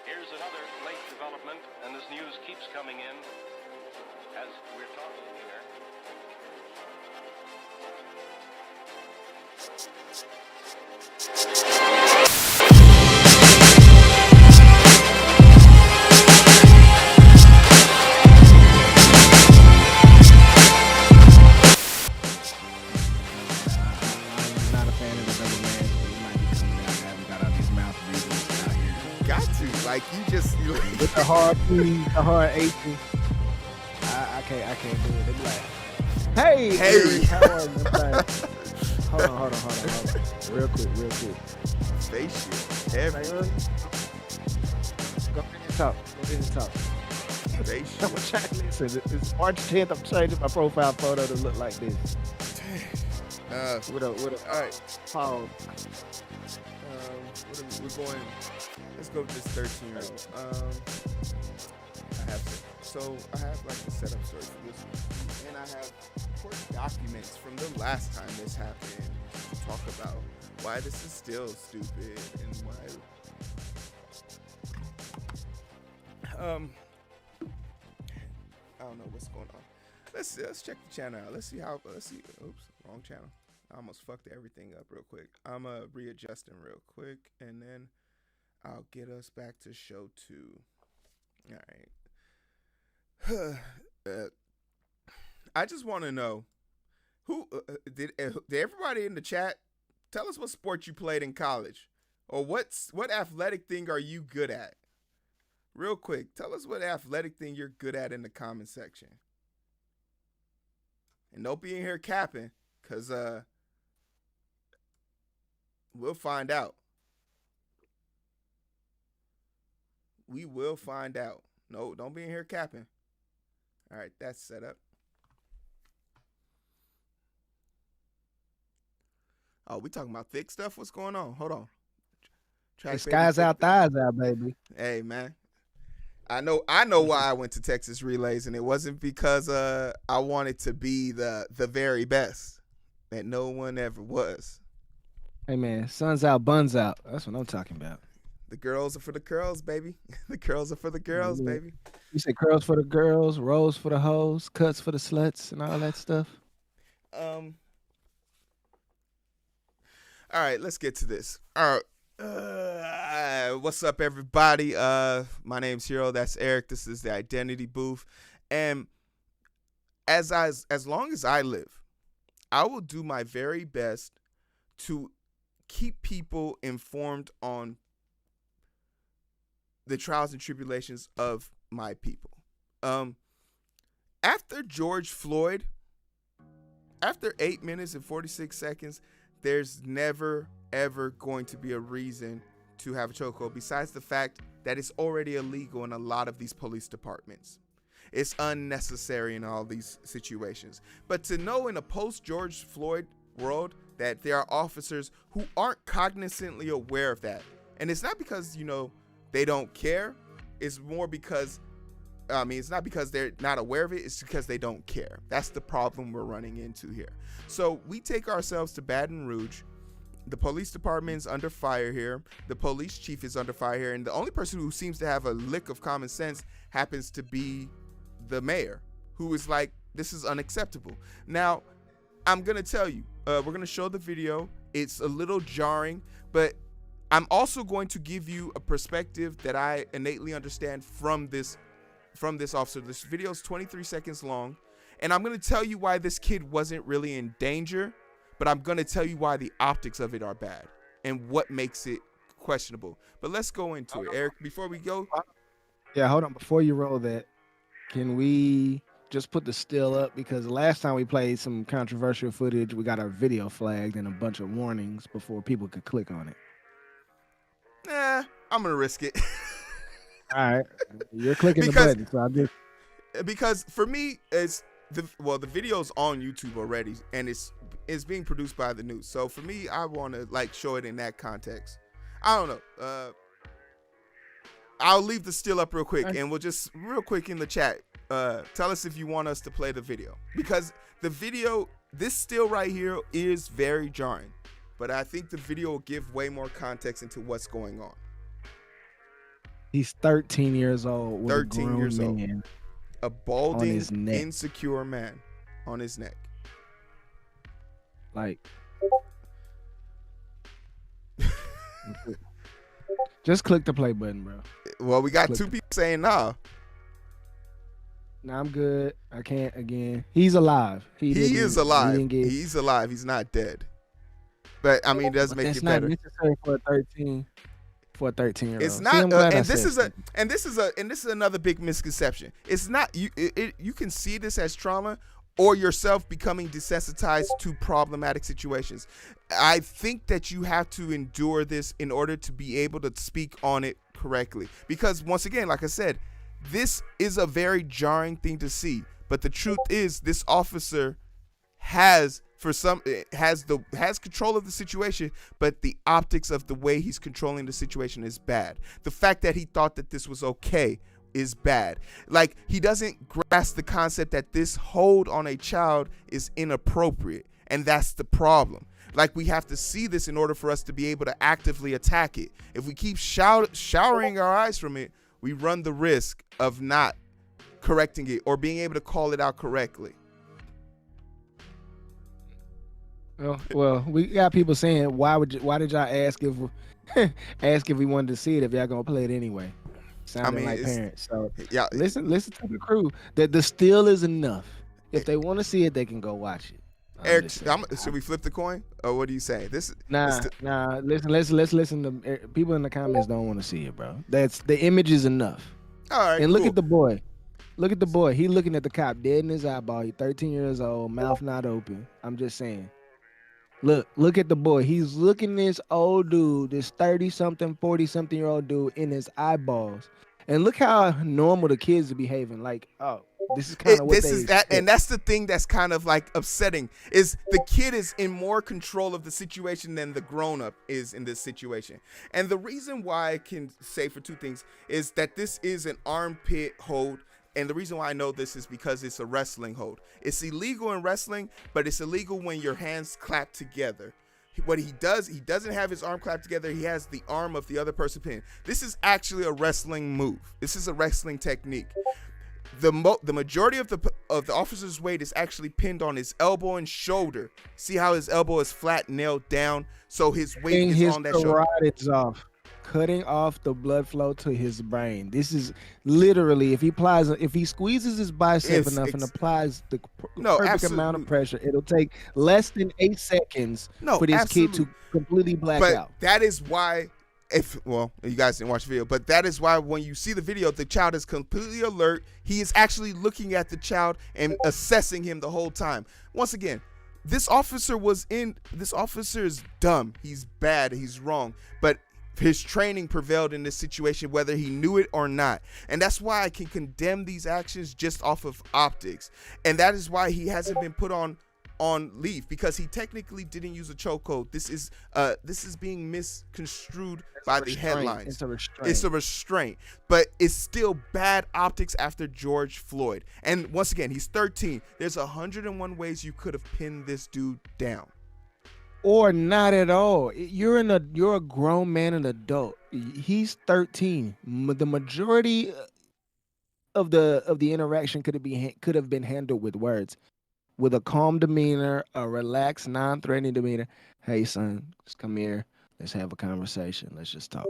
Here's another late development, and this news keeps coming in as we're talking here. Like you with the hard P, the hard H. I can't do it. They be like, hey, Eric, how are you? Like, hold on. Real quick. Face shit. Heavy. Go ahead and talk. Face shit. I'm gonna try to listen. It's March 10th. I'm changing my profile photo to look like this. With a all right. pause. We're going. Let's go with this 13-year-old. I have like the setup story for this, and I have court documents from the last time this happened to talk about why this is still stupid and why. I don't know what's going on. Let's check the channel out. Let's see. Oops, wrong channel. I almost fucked everything up real quick. I'm readjusting real quick, and then I'll get us back to show 2. All right. I just want to know who did everybody in the chat tell us what sport you played in college, or what athletic thing are you good at? Real quick, tell us what athletic thing you're good at in the comment section. And don't be in here capping, cause we'll find out. We will find out. No, don't be in here capping. All right, that's set up. Oh, we talking about thick stuff? What's going on? Hold on. Skies out, thighs out, baby. Hey, man. I know why I went to Texas Relays, and it wasn't because I wanted to be the very best that no one ever was. Hey, man, sun's out, buns out. That's what I'm talking about. The girls are for the curls, baby. The curls are for the girls, baby. You say curls for the girls, rolls for the hoes, cuts for the sluts, and all that stuff. All right, let's get to this. All right. What's up, everybody? My name's Heero. That's Eric. This is the Identity Booth. And as long as I live, I will do my very best to keep people informed on the trials and tribulations of my people. After George Floyd, after 8 minutes and 46 seconds, there's never, ever going to be a reason to have a chokehold besides the fact that it's already illegal in a lot of these police departments. It's unnecessary in all these situations. But to know in a post-George Floyd world that there are officers who aren't cognizantly aware of that. And it's not because, they don't care. It's more because, it's not because they're not aware of it. It's because they don't care. That's the problem we're running into here. So we take ourselves to Baton Rouge. The police department is under fire here. The police chief is under fire here. And the only person who seems to have a lick of common sense happens to be the mayor, who is like, this is unacceptable. Now, I'm going to tell you, we're going to show the video. It's a little jarring, but I'm also going to give you a perspective that I innately understand from this officer. This video is 23 seconds long, and I'm going to tell you why this kid wasn't really in danger, but I'm going to tell you why the optics of it are bad and what makes it questionable. But let's go into it. Eric, before we go. Yeah, hold on. Before you roll that, can we just put the still up? Because last time we played some controversial footage, we got our video flagged and a bunch of warnings before people could click on it. Nah, I'm going to risk it. All right. You're clicking the button. So because for me, it's the video's on YouTube already, and it's being produced by the news. So for me, I want to show it in that context. I don't know. I'll leave the still up real quick, and we'll just real quick in the chat. Tell us if you want us to play the video, because the video, this still right here is very jarring. but I think the video will give way more context into what's going on. He's 13 years old with 13 a grown years old. man A balding, his neck. insecure man on his neck. Like, just click the play button, bro. Well, we got two people saying nah. Nah, I'm good. I can't again. He's alive. He is alive. He's alive. He's not dead. But I mean, it does make it better. That's not necessary for a 13. For a 13-year-old. It's not, and this is another big misconception. It's not you. You can see this as trauma or yourself becoming desensitized to problematic situations. I think that you have to endure this in order to be able to speak on it correctly. Because once again, like I said, this is a very jarring thing to see. But the truth is, this officer has control of the situation, but the optics of the way he's controlling the situation is bad. The fact that he thought that this was okay is bad. Like, he doesn't grasp the concept that this hold on a child is inappropriate, and that's the problem. Like, we have to see this in order for us to be able to actively attack it. If we keep showering our eyes from it, we run the risk of not correcting it or being able to call it out correctly. Well, we got people saying, why did y'all ask if we wanted to see it if y'all gonna play it anyway? Sounding like parents. So yeah, listen to the crew. That the still is enough. If they want to see it, they can go watch it. Eric, should we flip the coin, or what do you say? Nah. Let's listen to people in the comments. Don't want to see it, bro. That's the image is enough. All right. And look at the boy. Look at the boy. He looking at the cop dead in his eyeball. He's 13 years old, mouth not open. I'm just saying. Look at the boy. He's looking this old dude, this 30-something, 40-something-year-old dude in his eyeballs. And look how normal the kids are behaving. Like, oh, this is kind of what and that's the thing that's kind of like upsetting, is the kid is in more control of the situation than the grown-up is in this situation. And the reason why I can say for two things is that this is an armpit hold. And the reason why I know this is because it's a wrestling hold. It's illegal in wrestling, but it's illegal when your hands clap together. What he does, he doesn't have his arm clapped together. He has the arm of the other person pinned. This is actually a wrestling move. This is a wrestling technique. The majority of the officer's weight is actually pinned on his elbow and shoulder. See how his elbow is flat, nailed down, so his weight is on that shoulder. His off. Cutting off the blood flow to his brain. This is literally, if he squeezes his bicep enough and applies the perfect amount of pressure, it'll take less than 8 seconds for this kid to completely black out. That is why, you guys didn't watch the video, but that is why when you see the video, the child is completely alert. He is actually looking at the child and assessing him the whole time. Once again, this officer is dumb. He's bad. He's wrong. But his training prevailed in this situation, whether he knew it or not. And that's why I can condemn these actions just off of optics. And that is why he hasn't been put on leave, because he technically didn't use a chokehold. This is being misconstrued by the headlines. It's a restraint. But it's still bad optics after George Floyd. And once again, he's 13. There's 101 ways you could have pinned this dude down. Or not at all. You're a grown man, an adult. He's 13. The majority of the interaction could have been handled with words, with a calm demeanor, a relaxed, non-threatening demeanor. Hey, son, just come here. Let's have a conversation. Let's just talk.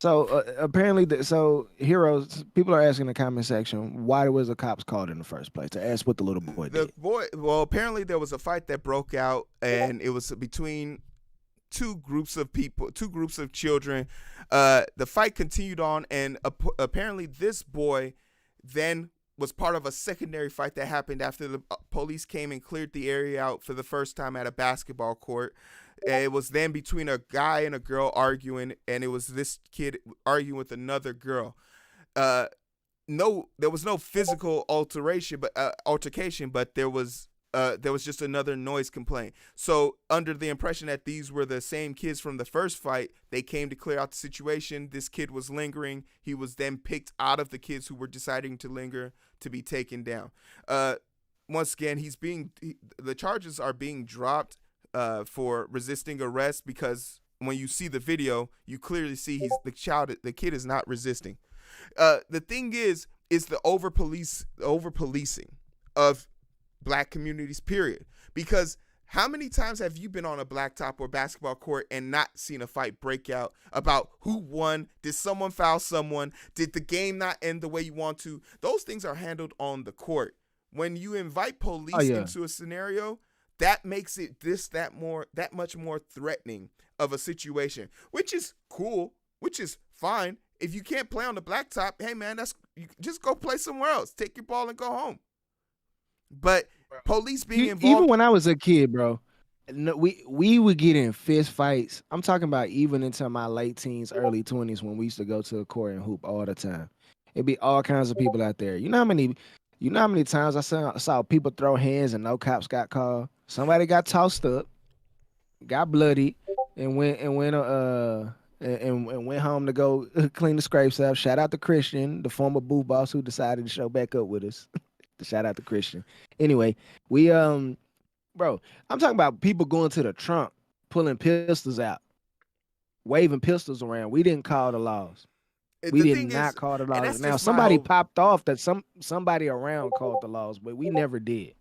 So apparently, Heero, people are asking in the comment section, why was the cops called in the first place? To ask what the little boy did. Apparently there was a fight that broke out, and it was between two groups of people, two groups of children. The fight continued on, and apparently this boy then was part of a secondary fight that happened after the police came and cleared the area out for the first time at a basketball court. It was then between a guy and a girl arguing, and it was this kid arguing with another girl. There was no physical altercation, but there was just another noise complaint. So under the impression that these were the same kids from the first fight, they came to clear out the situation. This kid was lingering. He was then picked out of the kids who were deciding to linger to be taken down. Once again, the charges are being dropped. for resisting arrest, because when you see the video, you clearly see the kid is not resisting. The thing is the over policing of black communities, period. Because how many times have you been on a blacktop or basketball court and not seen a fight break out about who won? Did someone foul someone? Did the game not end the way you want to? Those things are handled on the court. When you invite police into a scenario, that makes it that much more threatening of a situation, which is cool, which is fine. If you can't play on the blacktop, hey man, you just go play somewhere else. Take your ball and go home. But police being involved. Even when I was a kid, bro, we would get in fist fights. I'm talking about even into my late teens, early 20s, when we used to go to the court and hoop all the time. It'd be all kinds of people out there. You know how many times I saw people throw hands and no cops got called? Somebody got tossed up, got bloody, and went home to go clean the scrapes up. Shout out to Christian, the former booth boss who decided to show back up with us. Shout out to Christian. Anyway, we bro, I'm talking about people going to the trunk, pulling pistols out, waving pistols around. We didn't call the laws. We did not call the laws. Now somebody popped off that somebody around called the laws, but we never did.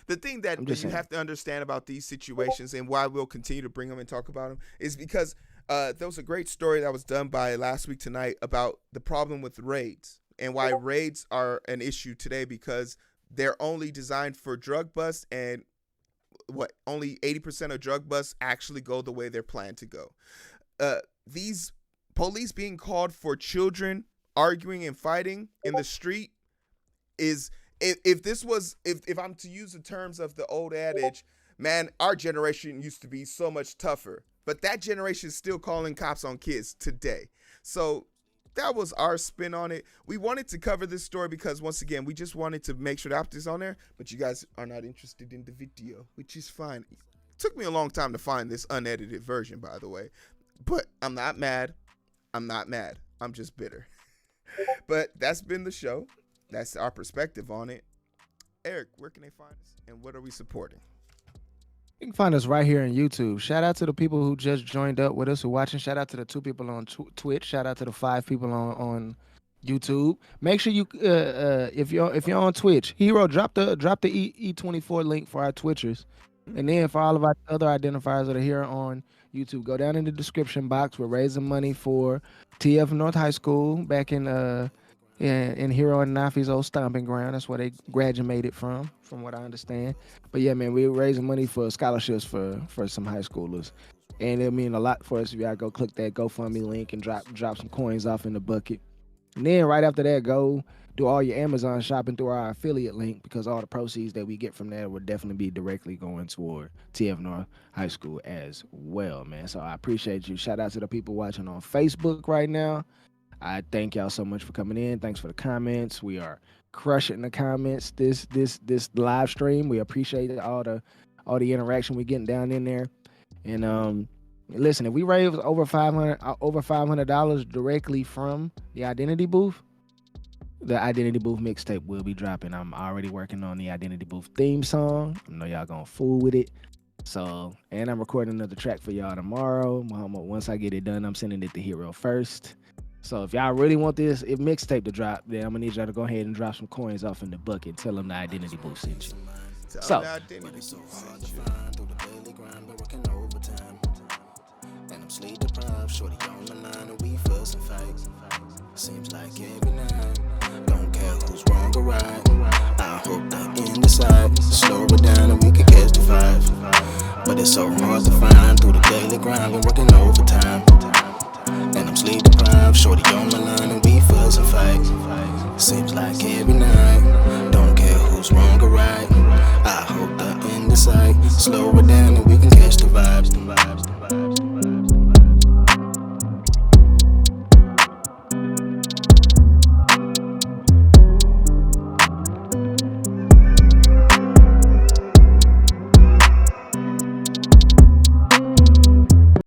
The thing that you have to understand about these situations and why we'll continue to bring them and talk about them is because there was a great story that was done by Last Week Tonight about the problem with raids and why raids are an issue today, because they're only designed for drug busts, and only 80% of drug busts actually go the way they're planned to go. These police being called for children arguing and fighting in the street is, if I'm to use the terms of the old adage, man, our generation used to be so much tougher, but that generation is still calling cops on kids today. So that was our spin on it. We wanted to cover this story because, once again, we just wanted to make sure the optics on there, but you guys are not interested in the video, which is fine. It took me a long time to find this unedited version, by the way, but I'm not mad. I'm just bitter. But that's been the show. That's our perspective on it. Eric, where can they find us, and what are we supporting? You can find us right here on YouTube. Shout out to the people who just joined up with us, who are watching. Shout out to the 2 people on Twitch. Shout out to the 5 people on YouTube. Make sure you, if you're on Twitch, Heero, drop the E24 link for our Twitchers, and then for all of our other identifiers that are here on YouTube, go down in the description box. We're raising money for TF North High School back in Heero and Nafi's old stomping ground. That's where they graduated from what I understand. But yeah, man, we're raising money for scholarships for some high schoolers, and it'll mean a lot for us if y'all go click that GoFundMe link and drop some coins off in the bucket. And then right after that, go do all your Amazon shopping through our affiliate link, because all the proceeds that we get from that will definitely be directly going toward TF North High School as well, man. So I appreciate you. Shout out to the people watching on Facebook right now. I thank y'all so much for coming in. Thanks for the comments. We are crushing the comments this live stream. We appreciate all the interaction we're getting down in there. And listen, if we raise over $500 directly from the Identity Booth, the Identity Booth mixtape will be dropping. I'm already working on the Identity Booth theme song. I know y'all gonna fool with it. So, and I'm recording another track for y'all tomorrow. Once I get it done, I'm sending it to Heero first. So if y'all really want this mixtape to drop, then I'm gonna need y'all to go ahead and drop some coins off in the bucket. Tell them the Identity Booth sent you. So, and I'm sleep deprived, shorty on my line, and we fuss and fight. Seems like every night, don't care who's wrong or right. I hope that in the side, slow it down and we can catch the vibe. But it's so hard to find through the daily grind, been working overtime. And I'm sleep deprived, shorty on my line, and we fuss and fight. Seems like every night, don't care who's wrong or right. I hope that in the sight, slow it down and